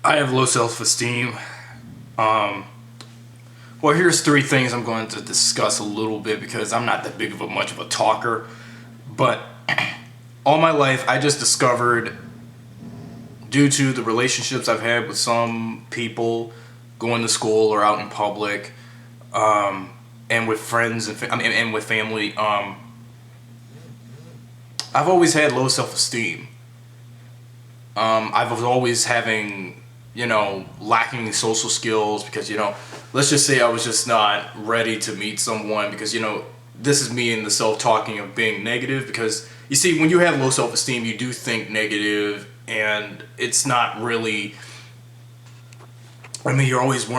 I have low self-esteem. Um, well, here's three things I'm going to discuss a little bit because I'm not that big of much of a talker. But all my life, I just discovered, due to the relationships I've had with some people, going to school or out in public, and with friends and with family, I've always had low self-esteem. I was always having, lacking social skills because, let's just say I was just not ready to meet someone because, this is me in the self-talking of being negative because, you see, when you have low self-esteem, you do think negative and it's not really, you're always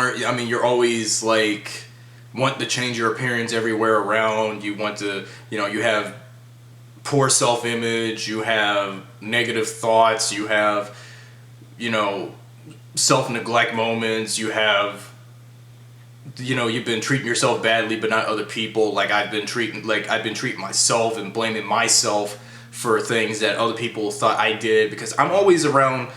like, want to change your appearance everywhere around. You want to, you have poor self-image, you have negative thoughts, you have, self-neglect moments, you have, you've been treating yourself badly but not other people. I've been treating myself and blaming myself for things that other people thought I did because I'm always around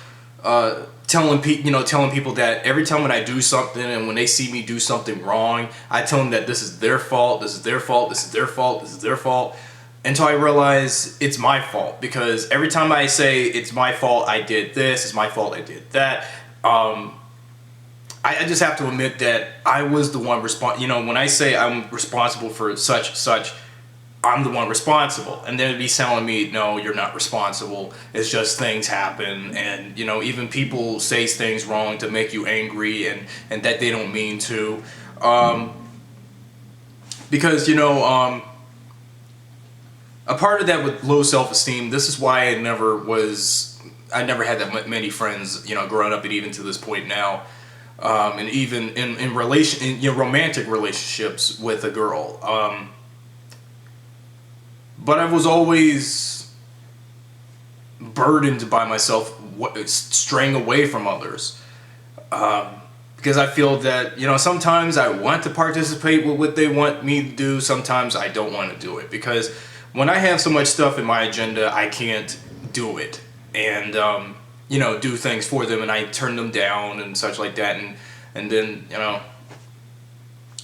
telling people that every time when I do something and when they see me do something wrong, I tell them that this is their fault, this is their fault, this is their fault, this is their fault, until I realize it's my fault. Because every time I say it's my fault, I did this, it's my fault, I did that, I just have to admit that I was the one when I say I'm responsible for such, I'm the one responsible. And then it'd be telling me, no, you're not responsible. It's just things happen. And, even people say things wrong to make you angry and that they don't mean to. Because, a part of that with low self-esteem, this is why I never had that many friends, growing up and even to this point now. And even in romantic relationships with a girl. But I was always burdened by myself straying away from others. Because I feel that, sometimes I want to participate with what they want me to do. Sometimes I don't want to do it. Because when I have so much stuff in my agenda, I can't do it. And, do things for them, and I turn them down and such like that. And then,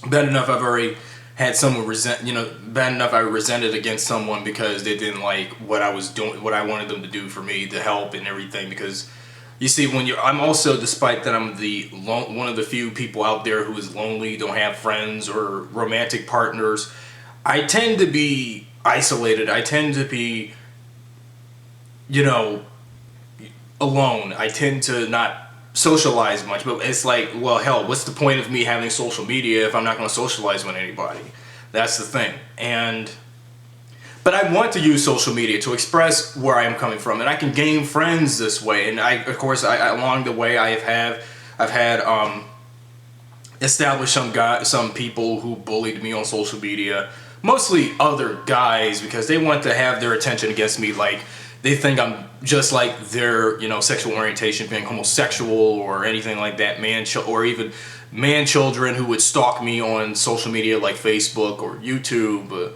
bad enough I've already had someone bad enough I resented against someone because they didn't like what I was doing, what I wanted them to do for me, to help and everything. Because you see, I'm also, despite that I'm one of the few people out there who is lonely, don't have friends or romantic partners, I tend to be isolated. I tend to be, alone. I tend to not socialize much, but it's like, well, hell, what's the point of me having social media if I'm not going to socialize with anybody? That's the thing. But I want to use social media to express where I am coming from, and I can gain friends this way. And along the way, I've had established some people who bullied me on social media, mostly other guys, because they want to have their attention against me. Like, they think I'm just like their, sexual orientation, being homosexual or anything like that, or even man children who would stalk me on social media like Facebook or YouTube.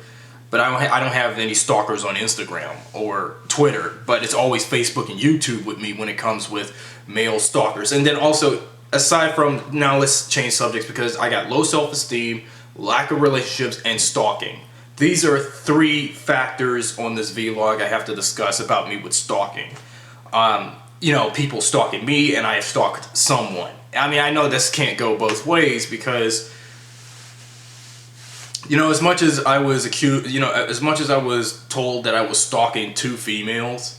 But I don't have any stalkers on Instagram or Twitter, but it's always Facebook and YouTube with me when it comes with male stalkers. And then also, aside from, now let's change subjects because I got low self-esteem, lack of relationships, and stalking. These are three factors on this vlog I have to discuss about me with stalking. People stalking me, and I have stalked someone. I know this can't go both ways because, as much as I was accused, as much as I was told that I was stalking two females,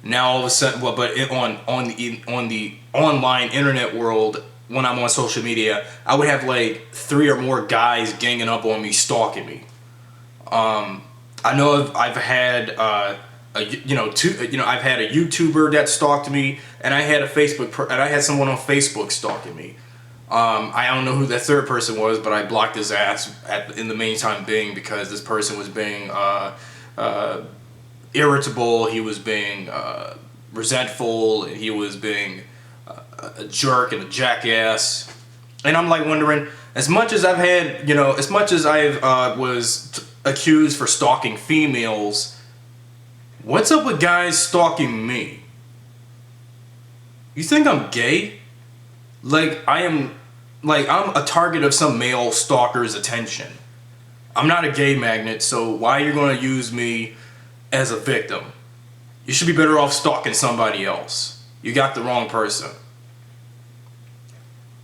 now all of a sudden, on the online internet world, when I'm on social media, I would have like 3 or more guys ganging up on me, stalking me. I know I've had I've had a YouTuber that stalked me, and I had someone on Facebook stalking me. I don't know who that third person was, but I blocked his ass in the meantime because this person was being irritable, he was being resentful, and he was being a jerk and a jackass. And I'm like wondering, as much as I've had, as much as I've was accused for stalking females, what's up with guys stalking me? You think I'm gay? Like I'm a target of some male stalker's attention. I'm not a gay magnet, so why are you gonna use me as a victim? You should be better off stalking somebody else. You got the wrong person.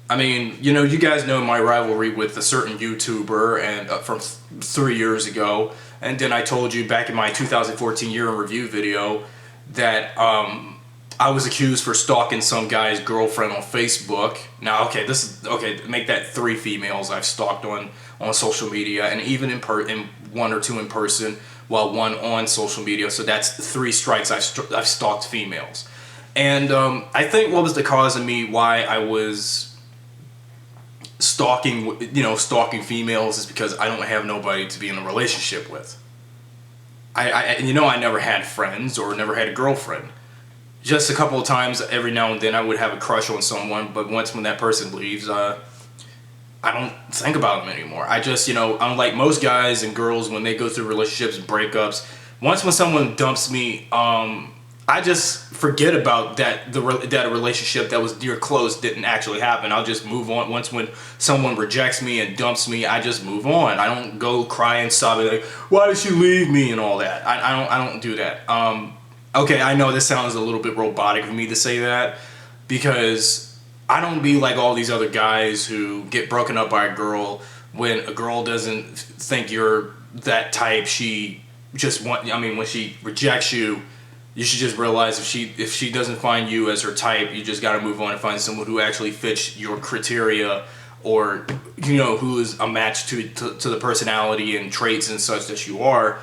I mean, you guys know my rivalry with a certain YouTuber and from 3 years ago, and then I told you back in my 2014 year in review video that I was accused for stalking some guy's girlfriend on Facebook. Now, okay, make that 3 females I've stalked on social media, and even in 1 or 2 in person, while 1 on social media. So that's 3 strikes I've stalked females. And I think what was the cause of me why I was stalking females is because I don't have nobody to be in a relationship with. I never had friends or never had a girlfriend. Just a couple of times every now and then I would have a crush on someone, but when that person leaves, I don't think about them anymore. I just, unlike most guys and girls when they go through relationships and breakups, when someone dumps me, I just forget about that a relationship that was near close didn't actually happen. I'll just move on. When someone rejects me and dumps me, I just move on. I don't go cry and sobbing like, why did she leave me and all that. I don't do that. Okay, I know this sounds a little bit robotic for me to say that, because I don't be like all these other guys who get broken up by a girl. When a girl doesn't think you're that type, when she rejects you, you should just realize if she doesn't find you as her type, you just got to move on and find someone who actually fits your criteria, or who is a match to the personality and traits and such that you are.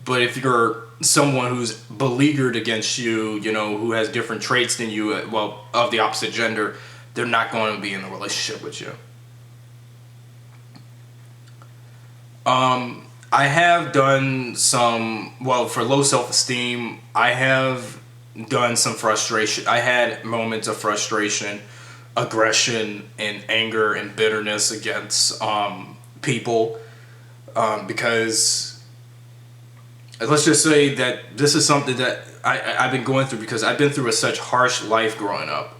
But if you're someone who's beleaguered against you, who has different traits than you, of the opposite gender, they're not going to be in a relationship with you. I have done for low self-esteem, I have done some frustration. I had moments of frustration, aggression, and anger and bitterness against people, because let's just say that this is something that I've been going through, because I've been through such harsh life growing up.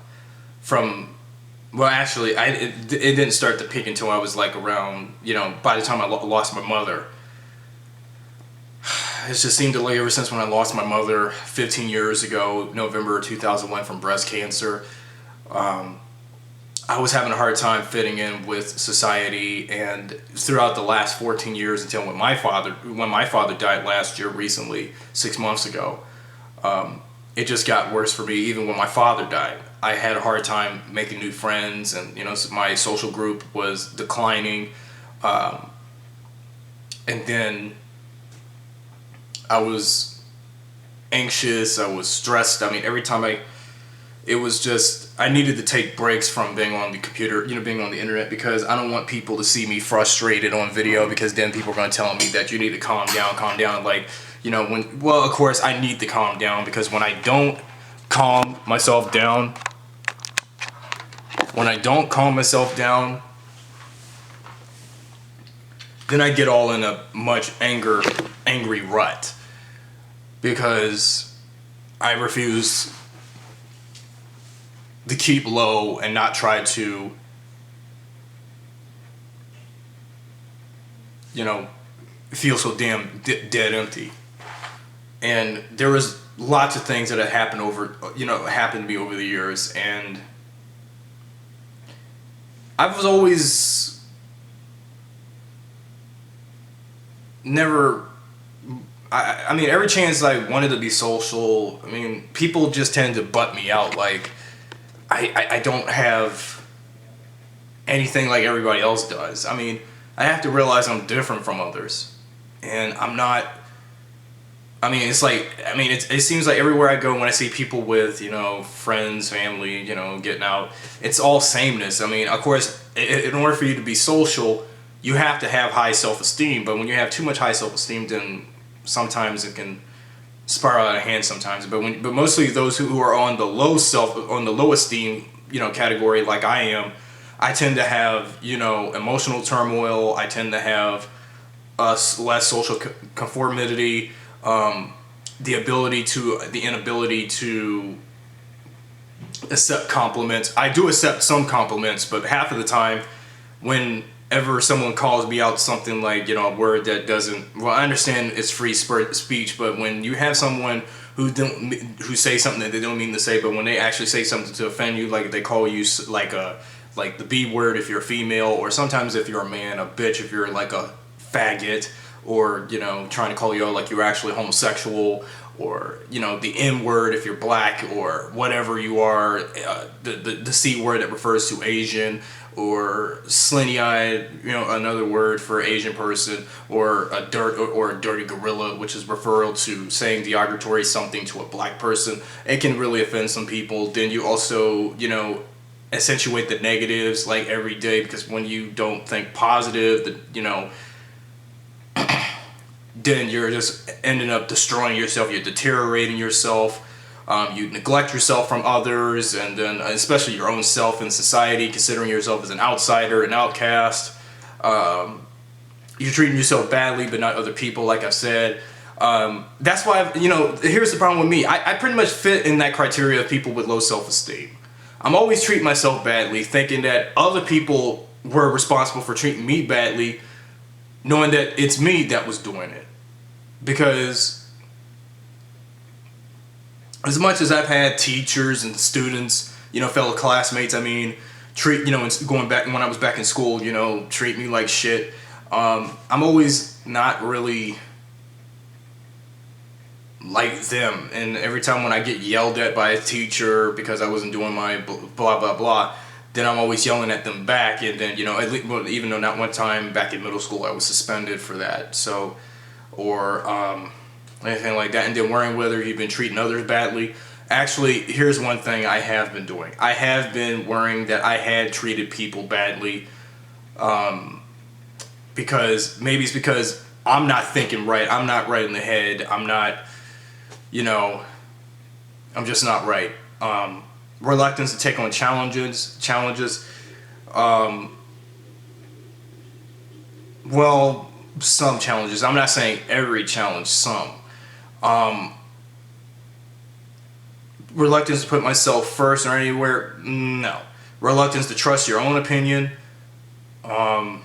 It didn't start to peak until I was like around, by the time I lost my mother. It's just seemed like ever since when I lost my mother 15 years ago, November 2001, from breast cancer, I was having a hard time fitting in with society, and throughout the last 14 years until when my father died last year, recently, 6 months ago, it just got worse for me. Even when my father died, I had a hard time making new friends, and my social group was declining, and then I was anxious, I was stressed. I mean, every time it was just, I needed to take breaks from being on the computer, being on the internet, because I don't want people to see me frustrated on video, because then people are going to tell me that you need to calm down. Like, of course I need to calm down, because when I don't calm myself down, then I get all in a much angry rut, because I refuse to keep low and not try to, feel so damn dead empty. And there was lots of things that had happened happened to me over the years, and I was always never, I mean, every chance I wanted to be social, I mean, people just tend to butt me out. Like, I don't have anything like everybody else does. I mean, I have to realize I'm different from others, and I'm not. I mean, it seems like everywhere I go, when I see people with, friends, family, getting out, it's all sameness. I mean, of course, in order for you to be social, you have to have high self-esteem. But when you have too much high self-esteem, then sometimes it can spiral out of hand sometimes. But mostly those who are on the low esteem, category, like I am, I tend to have, emotional turmoil. I tend to have less social conformity. The inability to accept compliments. I do accept some compliments, but half of the time, whenever someone calls me out something like, a word that doesn't, well, I understand it's free speech, but when you have someone who say something that they don't mean to say, but when they actually say something to offend you, like they call you like the B word if you're a female, or sometimes if you're a man, a bitch if you're like a faggot, or trying to call you out like you're actually homosexual, or the N word if you're black, or whatever you are, the C word that refers to Asian, or slinty-eyed, another word for Asian person, or a dirty gorilla, which is referral to saying derogatory something to a black person. It can really offend some people. Then you also accentuate the negatives like every day, because when you don't think positive, then you're just ending up destroying yourself. You're deteriorating yourself. You neglect yourself from others, and then especially your own self in society, considering yourself as an outsider, an outcast. You're treating yourself badly, but not other people, like I said. That's why, here's the problem with me. I pretty much fit in that criteria of people with low self-esteem. I'm always treating myself badly, thinking that other people were responsible for treating me badly, knowing that it's me that was doing it. Because as much as I've had teachers and students, fellow classmates, going back when I was back in school, treat me like shit. I'm always not really like them, and every time when I get yelled at by a teacher because I wasn't doing my blah blah blah, then I'm always yelling at them back, and then at least, well, even though not one time back in middle school I was suspended for that, so or anything like that, and then worrying whether you've been treating others badly. Actually, here's one thing I have been doing. I have been worrying that I had treated people badly, because maybe it's because I'm not thinking right. I'm not right in the head. I'm not, I'm just not right. Reluctance to take on challenges. Well, some challenges. I'm not saying every challenge, some. Reluctance to put myself first or anywhere, no. Reluctance to trust your own opinion. I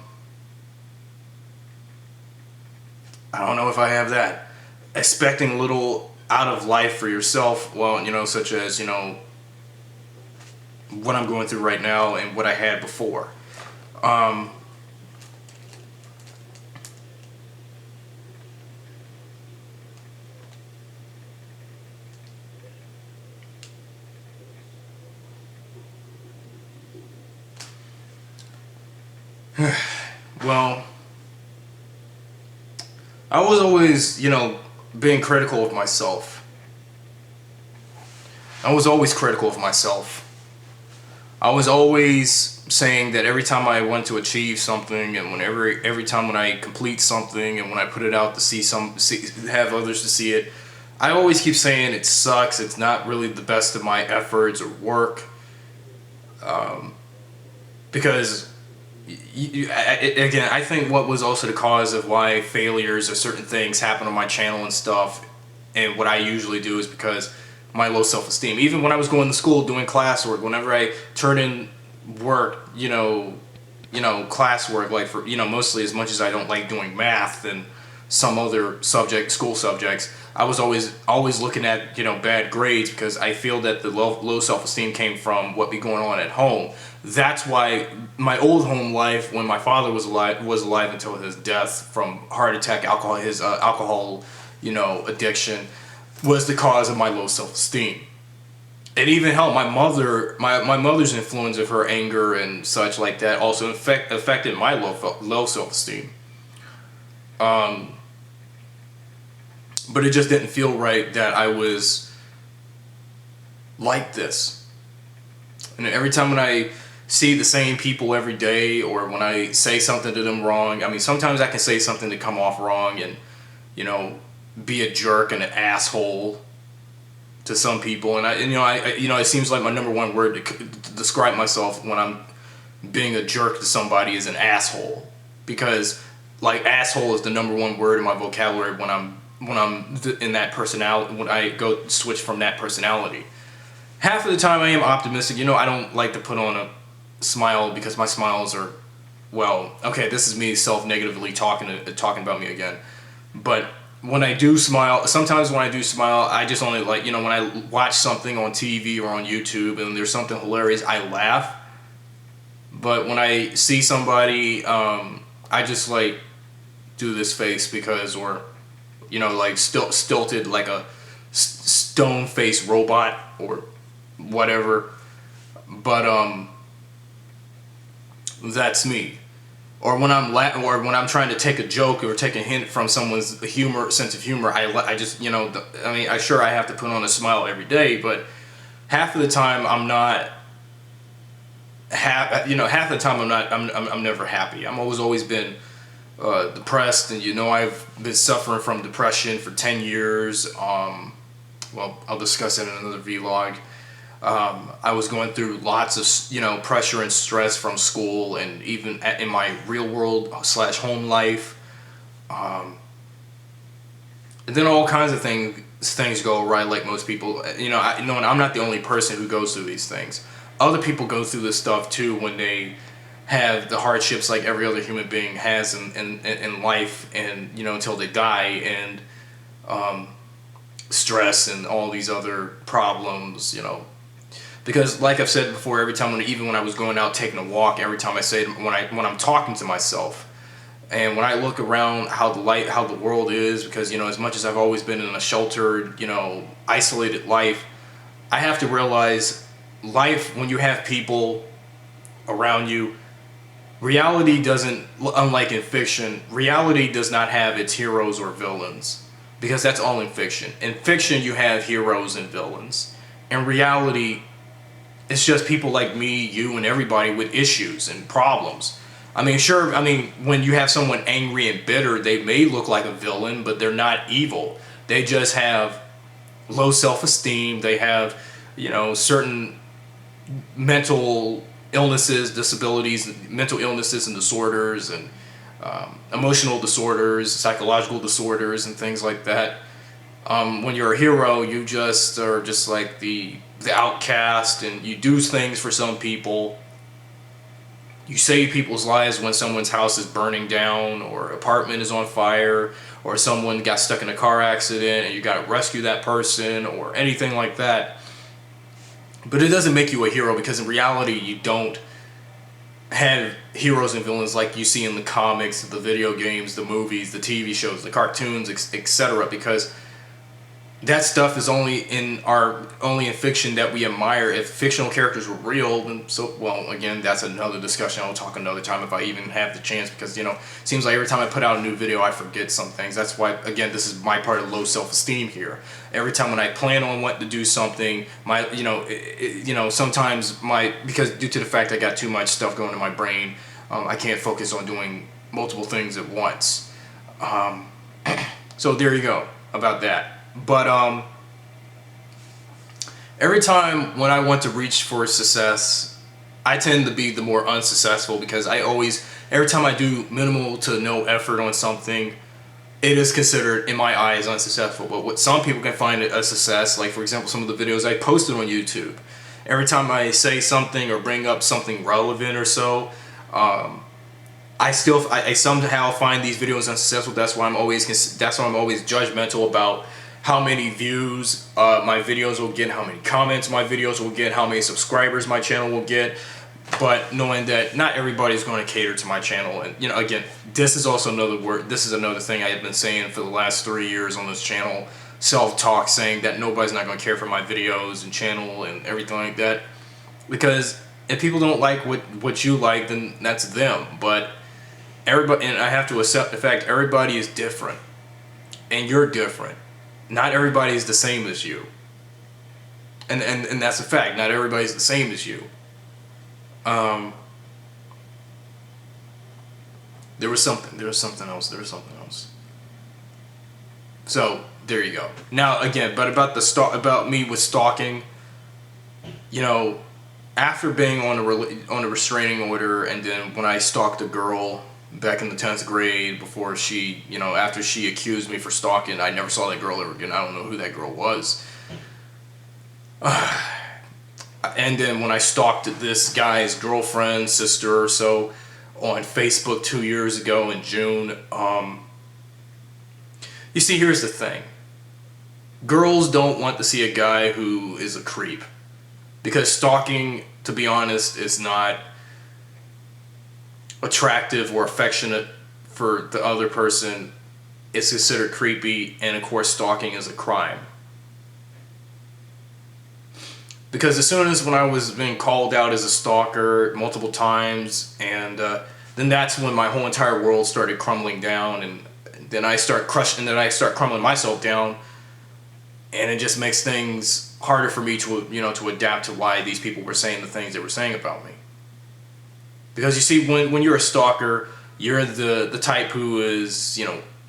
don't know if I have that. Expecting a little out of life for yourself, well, such as, what I'm going through right now and what I had before. Well, I was always, being critical of myself. I was always critical of myself. I was always saying that every time I want to achieve something, and whenever every time when I complete something, and when I put it out to have others to see it, I always keep saying it sucks. It's not really the best of my efforts or work, because. Again, I think what was also the cause of why failures or certain things happen on my channel and stuff, and what I usually do, is because my low self-esteem. Even when I was going to school doing classwork, whenever I turn in work, classwork, like for mostly, as much as I don't like doing math and some other school subjects, I was always looking at bad grades, because I feel that the low self-esteem came from what be going on at home. That's why my old home life, when my father was alive until his death from heart attack, alcohol addiction, was the cause of my low self-esteem. It even helped my mother's influence of her anger and such like that also affected my low self-esteem. But it just didn't feel right that I was like this. And every time when I see the same people every day, or when I say something to them wrong, sometimes I can say something to come off wrong and, be a jerk and an asshole to some people. And it seems like my number one word to describe myself when I'm being a jerk to somebody is an asshole, because like asshole is the number one word in my vocabulary when I'm in that personality, when I go switch from that personality. half of the time I am optimistic. You know, I don't like to put on a smile because my smiles are, well, okay, this is me self-negatively talking about me again. But when I do smile, sometimes when I do smile, I just only like, you know, when I watch something on TV or on YouTube and there's something hilarious, I laugh. But when I see somebody, I just like do this face because, or, you know, like stilted like a stone-faced robot or whatever. But that's me. Or when I'm trying to take a joke or take a hint from someone's sense of humor, I just, you know, I mean, I have to put on a smile every day, but half of the time I'm not. Half the time I'm never happy. I'm always been depressed, and you know, I've been suffering from depression for 10 years. Well, I'll discuss that in another vlog. I was going through lots of, you know, pressure and stress from school and even in my real world / home life. And then all kinds of things go right, like most people. You know, and I'm not the only person who goes through these things. Other people go through this stuff too when they have the hardships like every other human being has in life, and, you know, until they die, and stress and all these other problems, you know. Because, like I've said before, every time even when I was going out taking a walk, every time I say when I'm talking to myself, and when I look around how the world is, because, you know, as much as I've always been in a sheltered, you know, isolated life, I have to realize life, when you have people around you, reality doesn't, unlike in fiction, reality does not have its heroes or villains, because that's all in fiction. In fiction, you have heroes and villains. In reality, it's just people like me, you, and everybody with issues and problems. I mean, sure, I mean, when you have someone angry and bitter, they may look like a villain, but they're not evil. They just have low self-esteem. They have, you know, certain mental illnesses, disabilities, mental illnesses and disorders, and emotional disorders, psychological disorders, and things like that. When you're a hero, you just are just like the outcast, and you do things for some people. You save people's lives when someone's house is burning down, or apartment is on fire, or someone got stuck in a car accident and you got to rescue that person, or anything like that. But it doesn't make you a hero, because in reality you don't have heroes and villains like you see in the comics, the video games, the movies, the TV shows, the cartoons, etc. Because that stuff is only in fiction that we admire. If fictional characters were real, then well, again, that's another discussion. I'll talk another time if I even have the chance, because, you know, it seems like every time I put out a new video, I forget some things. That's why, again, this is my part of low self-esteem here. Every time when I plan on wanting to do something, sometimes because due to the fact I got too much stuff going in my brain, I can't focus on doing multiple things at once. So there you go about that. But every time when I want to reach for success, I tend to be the more unsuccessful, because every time I do minimal to no effort on something, it is considered, in my eyes, unsuccessful. But what some people can find a success, like, for example, some of the videos I posted on YouTube, every time I say something or bring up something relevant or so, I somehow find these videos unsuccessful. That's why I'm always judgmental about how many views my videos will get, how many comments my videos will get, how many subscribers my channel will get. But knowing that not everybody's going to cater to my channel, and, you know, again, this is another thing I have been saying for the last 3 years on this channel, self-talk, saying that nobody's not going to care for my videos and channel and everything like that. Because if people don't like what you like, then that's them. But everybody, and I have to accept the fact, everybody is different, and you're different. Not everybody is the same as you, and that's a fact. Not everybody's the same as you. There was something else. So there you go. Now again, but about me with stalking, you know, after being on a restraining order, and then when I stalked a girl back in the 10th grade, before she, you know, after she accused me for stalking, I never saw that girl ever again. I don't know who that girl was. and then when I stalked this guy's girlfriend, sister or so on Facebook 2 years ago in June, you see, here's the thing. Girls don't want to see a guy who is a creep. Because stalking, to be honest, is not attractive or affectionate for the other person. It's considered creepy, and of course stalking is a crime. Because as soon as when I was being called out as a stalker multiple times, and then that's when my whole entire world started crumbling down, and then I start crumbling myself down, and it just makes things harder for me to adapt to why these people were saying the things they were saying about me. Because you see, when you're a stalker, you're the type who is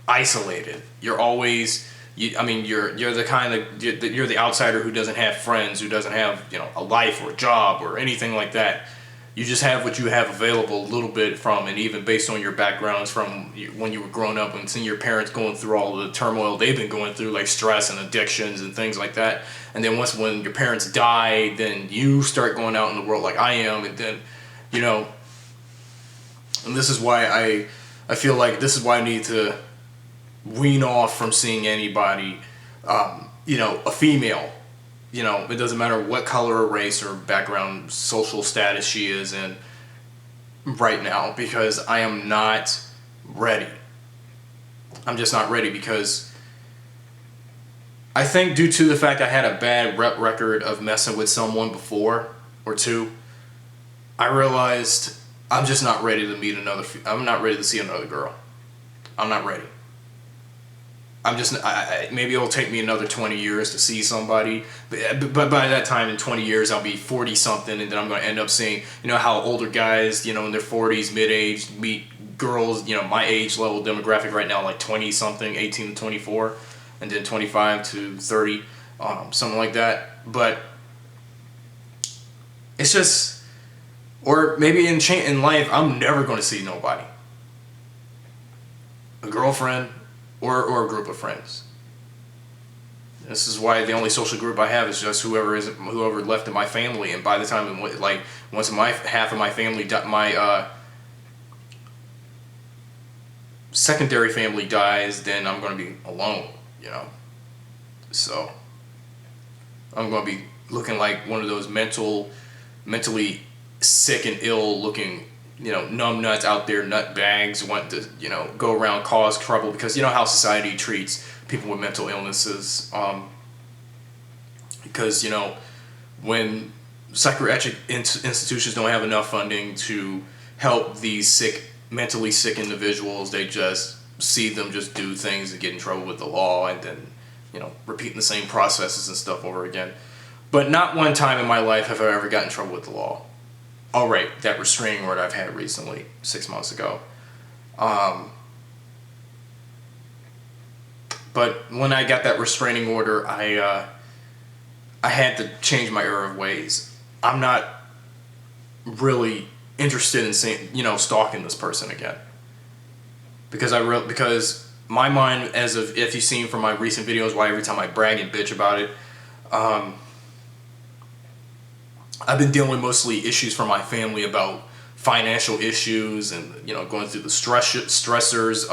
isolated. You're always you're the kind of you're the outsider who doesn't have friends, who doesn't have a life or a job or anything like that. You just have what you have available a little bit from, and even based on your backgrounds from when you were growing up and seeing your parents going through all the turmoil they've been going through, like stress and addictions and things like that. And then when your parents die, then you start going out in the world like I am, and then, and this is why I feel like this is why I need to wean off from seeing anybody, a female. It doesn't matter what color or race or background, social status she is in right now, because I am not ready. I'm just not ready, because I think due to the fact I had a bad record of messing with someone before or two, I realized I'm just not ready to meet I'm not ready to see another girl. I'm not ready. Maybe it'll take me another 20 years to see somebody, but by that time in 20 years I'll be 40 something, and then I'm going to end up seeing how older guys in their 40s, mid-age, meet girls my age level demographic right now, like 20 something, 18 to 24, and then 25 to 30, something like that. But it's just, or maybe in life I'm never going to see nobody, a girlfriend, or a group of friends. This is why the only social group I have is just whoever left in my family. And by the time once half of my family my secondary family dies, then I'm going to be alone. So I'm going to be looking like one of those mentally sick and ill looking numb nuts out there, nut bags, want to, go around, cause trouble, because how society treats people with mental illnesses. Because, when psychiatric institutions don't have enough funding to help these mentally sick individuals, they just see them just do things and get in trouble with the law, and then, repeating the same processes and stuff over again. But not one time in my life have I ever gotten in trouble with the law. All right, that restraining order I've had recently, 6 months ago. But when I got that restraining order, I had to change my error of ways. I'm not really interested in stalking this person again, because my mind, as of if you've seen from my recent videos, why every time I brag and bitch about it, I've been dealing with mostly issues from my family about financial issues, and going through the stressors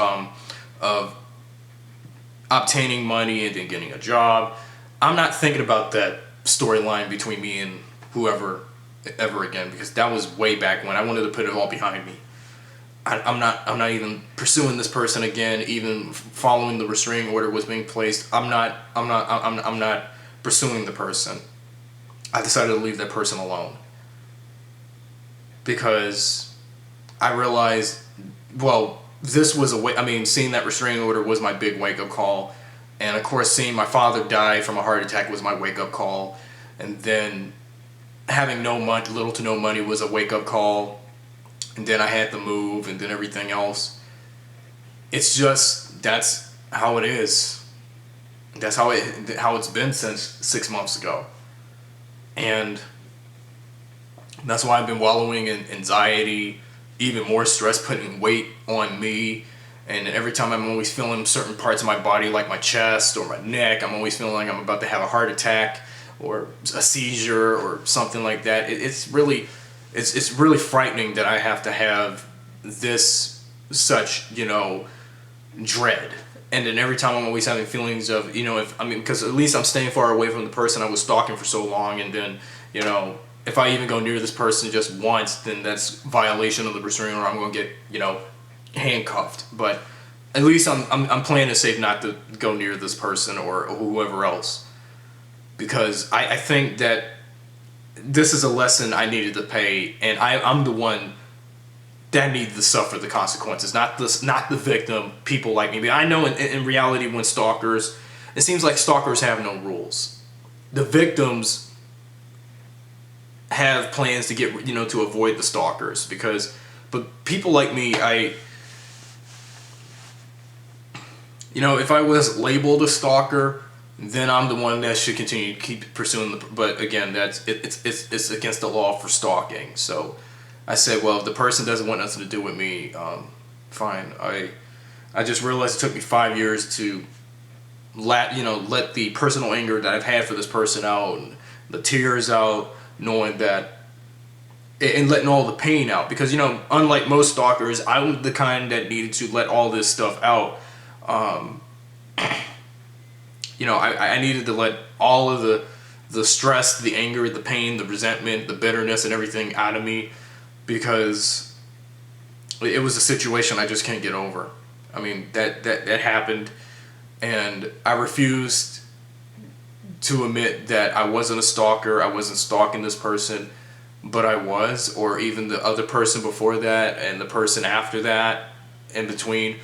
of obtaining money and then getting a job. I'm not thinking about that storyline between me and whoever ever again, because that was way back when. I wanted to put it all behind me. I'm not even pursuing this person again, even following the restraining order was being placed. I'm not pursuing the person. I decided to leave that person alone, because I realized, this was seeing that restraining order was my big wake-up call. And of course, seeing my father die from a heart attack was my wake-up call. And then having little to no money was a wake-up call. And then I had to move, and then everything else. It's just, that's how it is. That's how it's been since 6 months ago. And that's why I've been wallowing in anxiety, even more stress, putting weight on me. And every time I'm always feeling certain parts of my body, like my chest or my neck, I'm always feeling like I'm about to have a heart attack. or a seizure or something like that. It's really frightening that I have to have this such, dread. And then every time I'm always having feelings of, because at least I'm staying far away from the person I was stalking for so long, and then, if I even go near this person just once, then that's violation of the restraining order. I'm going to get, handcuffed. But at least I'm playing it safe not to go near this person or whoever else, because I think that this is a lesson I needed to pay, and I'm the one that needed to suffer the consequences, not the victim. People like me, but I know in reality, when stalkers, it seems like stalkers have no rules. The victims have plans to get, to avoid the stalkers, but people like me, if I was labeled a stalker, then I'm the one that should continue to keep pursuing but again, it's against the law for stalking. So I said, well, if the person doesn't want nothing to do with me, fine. I just realized it took me 5 years to let the personal anger that I've had for this person out, and the tears out, knowing that, and letting all the pain out, because unlike most stalkers, I was the kind that needed to let all this stuff out. I needed to let all of the stress, the anger, the pain, the resentment, the bitterness, and everything out of me, because it was a situation I just can't get over. I mean, that happened, and I refused to admit that I wasn't a stalker. I wasn't stalking this person, but I was, or even the other person before that and the person after that, in between,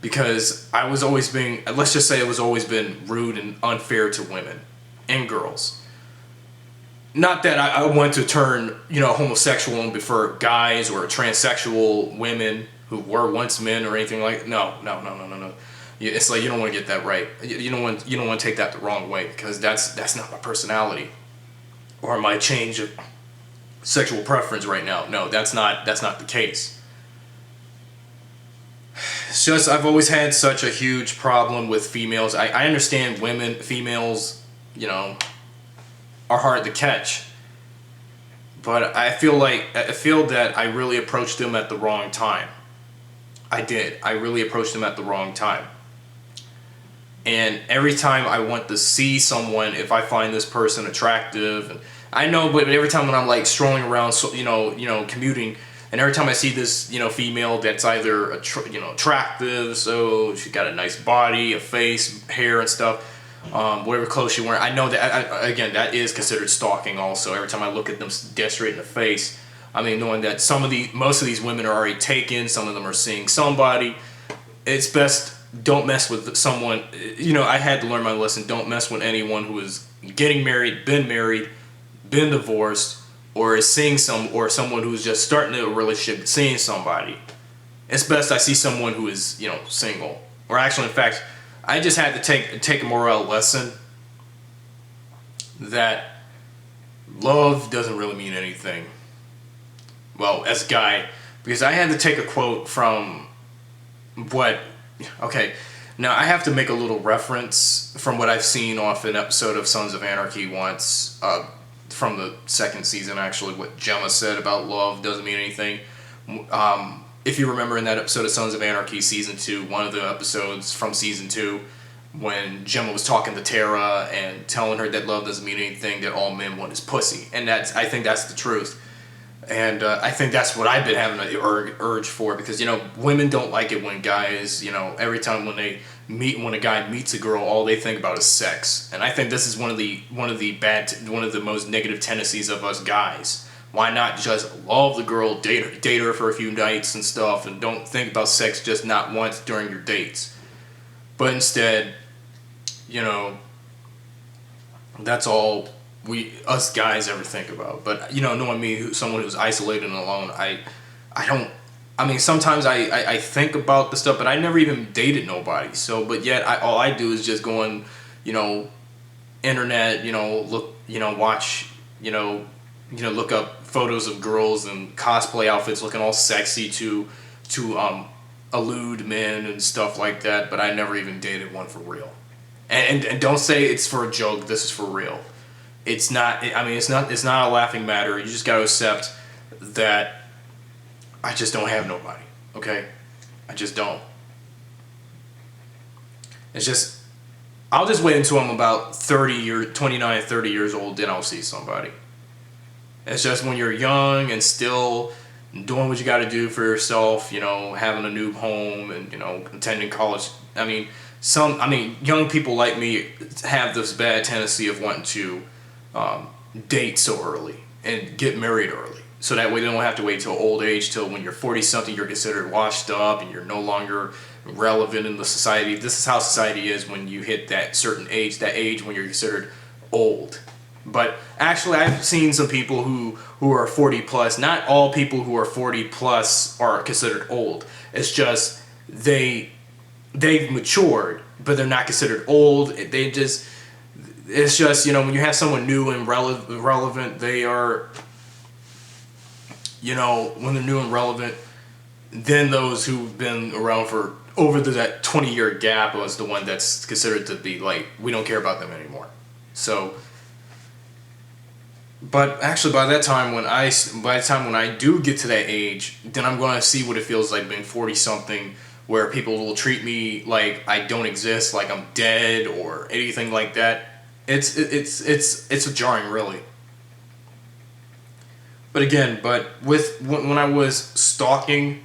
because I was always being, let's just say, it was always been rude and unfair to women and girls. Not that I want to turn, homosexual and prefer guys or transsexual women who were once men or anything like. No. It's like you don't want to get that right. You don't want to take that the wrong way, because that's not my personality or my change of sexual preference right now. No, that's not the case. It's just I've always had such a huge problem with females. I understand females, are hard to catch. But I feel that I really approached them at the wrong time. I did. I really approached them at the wrong time. And every time I want to see someone, if I find this person attractive, and I know, but every time when I'm like strolling around, so, commuting, and every time I see this, female that's either attractive, so she's got a nice body, a face, hair and stuff, whatever clothes she's wearing, I know that again, that is considered stalking. Also, every time I look at them dead straight in the face, I mean, knowing that most of these women are already taken, some of them are seeing somebody, it's best. Don't mess with someone. I had to learn my lesson. Don't mess with anyone who is getting married, been divorced, or is seeing someone who's just starting a relationship, seeing somebody. It's best I see someone who is, single. Or actually, in fact, I just had to take a moral lesson that love doesn't really mean anything. Well, as a guy, because I had to take a quote from what. Okay, now I have to make a little reference from what I've seen off an episode of Sons of Anarchy once, from the second season actually, what Gemma said about love doesn't mean anything. If you remember in that episode of Sons of Anarchy, season 2, one of the episodes from season 2, when Gemma was talking to Tara and telling her that love doesn't mean anything, that all men want is pussy. And I think that's the truth. And I think that's what I've been having an urge for, because women don't like it when guys, every time when a guy meets a girl, all they think about is sex. And I think this is one of the most negative tendencies of us guys. Why not just love the girl, date her for a few nights and stuff, and don't think about sex just not once during your dates? But instead, that's all us guys ever think about. But knowing me, someone who's isolated and alone, sometimes I think about the stuff, but I never even dated nobody. So, but yet all I do is just go on, internet, look, watch, look up photos of girls and cosplay outfits looking all sexy to elude men and stuff like that. But I never even dated one for real. And don't say it's for a joke. This is for real. it's not. I mean, it's not a laughing matter. You just got to accept that I just don't have nobody. Okay, I just don't. It's just I'll just wait until I'm about 29, 30 years old, then I'll see somebody. It's just when you're young and still doing what you got to do for yourself, having a new home and, attending college. Young people like me have this bad tendency of wanting to date so early and get married early. So that way they don't have to wait till old age, till when you're 40 something, you're considered washed up and you're no longer relevant in the society. This is how society is when you hit that certain age, that age when you're considered old. But actually, I've seen some people who are 40 plus. Not all people who are 40 plus are considered old. It's just they've matured, but they're not considered old. It's just when you have someone new and relevant, they are, when they're new and relevant, then those who've been around for over that 20-year gap was the one that's considered to be like, we don't care about them anymore. So. But actually, by the time when I do get to that age, then I'm going to see what it feels like being 40 something, where people will treat me like I don't exist, like I'm dead or anything like that. It's jarring, really. But again, when I was stalking,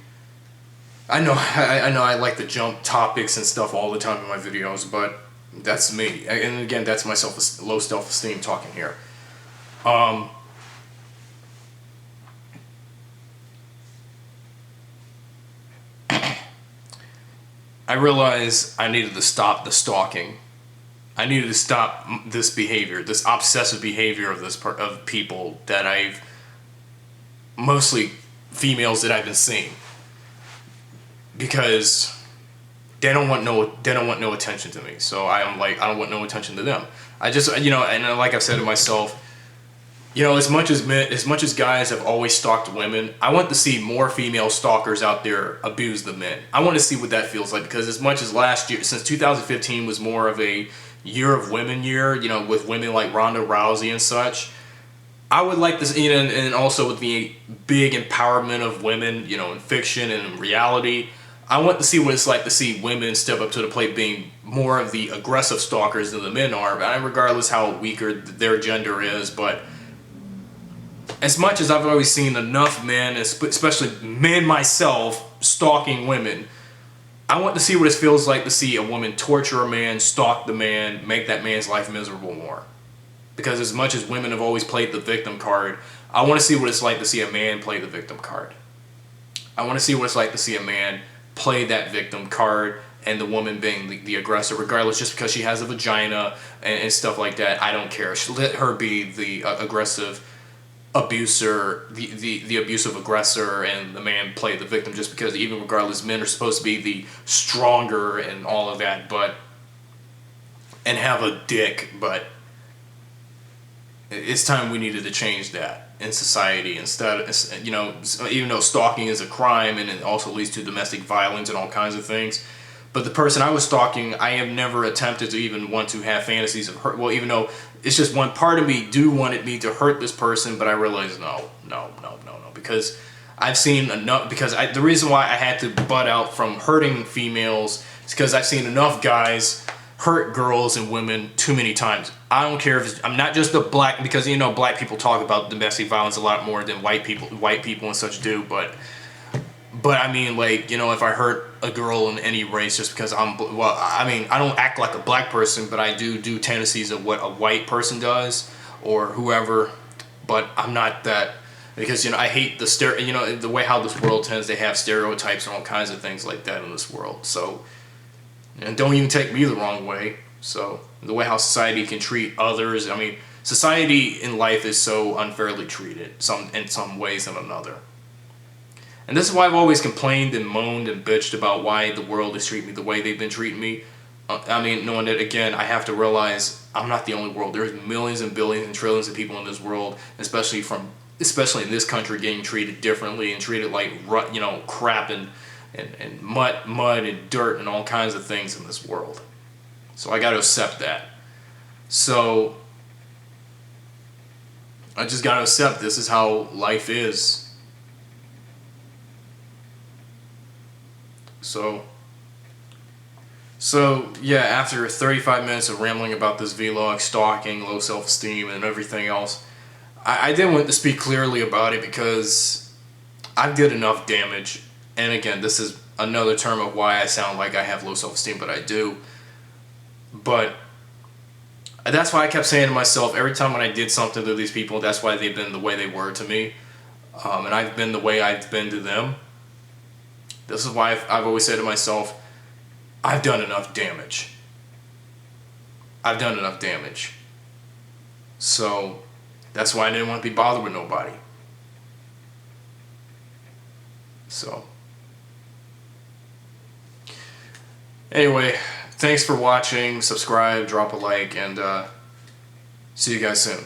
I know I like to jump topics and stuff all the time in my videos, but that's me. And again, that's my low self-esteem talking here. I realized I needed to stop the stalking. I needed to stop this behavior, this obsessive behavior of people that I've mostly females that I've been seeing, because they don't want no attention to me. So I'm like, I don't want no attention to them. I just and like I've said to myself, as much as guys have always stalked women, I want to see more female stalkers out there abuse the men. I want to see what that feels like, because as much as last year, since 2015 was more of a year of women year, with women like Ronda Rousey and such, I would like this, and also with the big empowerment of women, in fiction and in reality, I want to see what it's like to see women step up to the plate, being more of the aggressive stalkers than the men are, regardless how weaker their gender is, but as much as I've always seen enough men, especially men myself, stalking women, I want to see what it feels like to see a woman torture a man, stalk the man, make that man's life miserable more. Because as much as women have always played the victim card, I want to see what it's like to see a man play the victim card. I want to see what it's like to see a man play that victim card and the woman being the aggressor, regardless, just because she has a vagina and stuff like that. I don't care. Let her be the aggressive abuser, the abusive aggressor, and the man play the victim, just because even regardless, men are supposed to be the stronger and all of that, and have a dick, but it's time we needed to change that in society. Instead, even though stalking is a crime and it also leads to domestic violence and all kinds of things, but the person I was stalking, I have never attempted to even want to have fantasies of hurt. Well, even though it's just one part of me wanted me to hurt this person, but I realized no, because I've seen enough. The reason why I had to butt out from hurting females is because I've seen enough guys hurt girls and women too many times. I don't care if I'm not just a black, because black people talk about domestic violence a lot more than white people and such do, but I mean, like, if I hurt a girl in any race just because I don't act like a black person, but I do tendencies of what a white person does or whoever, but I'm not that, because, I hate the way how this world tends to have stereotypes and all kinds of things like that in this world. So, and don't even take me the wrong way. So, the way how society can treat others, society in life is so unfairly treated, in some ways than another. And this is why I've always complained and moaned and bitched about why the world is treating me the way they've been treating me. Knowing that, again, I have to realize I'm not the only world. There's millions and billions and trillions of people in this world, especially in this country, getting treated differently and treated like crap and mud and dirt and all kinds of things in this world. So I got to accept that. So I just gotta accept this is how life is. So yeah, after 35 minutes of rambling about this vlog, stalking, low self-esteem, and everything else, I did want to speak clearly about it because I did enough damage. And again, this is another term of why I sound like I have low self-esteem, but I do. But that's why I kept saying to myself every time when I did something to these people, that's why they've been the way they were to me. And I've been the way I've been to them. This is why I've always said to myself, I've done enough damage. I've done enough damage. So that's why I didn't want to be bothered with nobody. So anyway, thanks for watching. Subscribe, drop a like, and see you guys soon.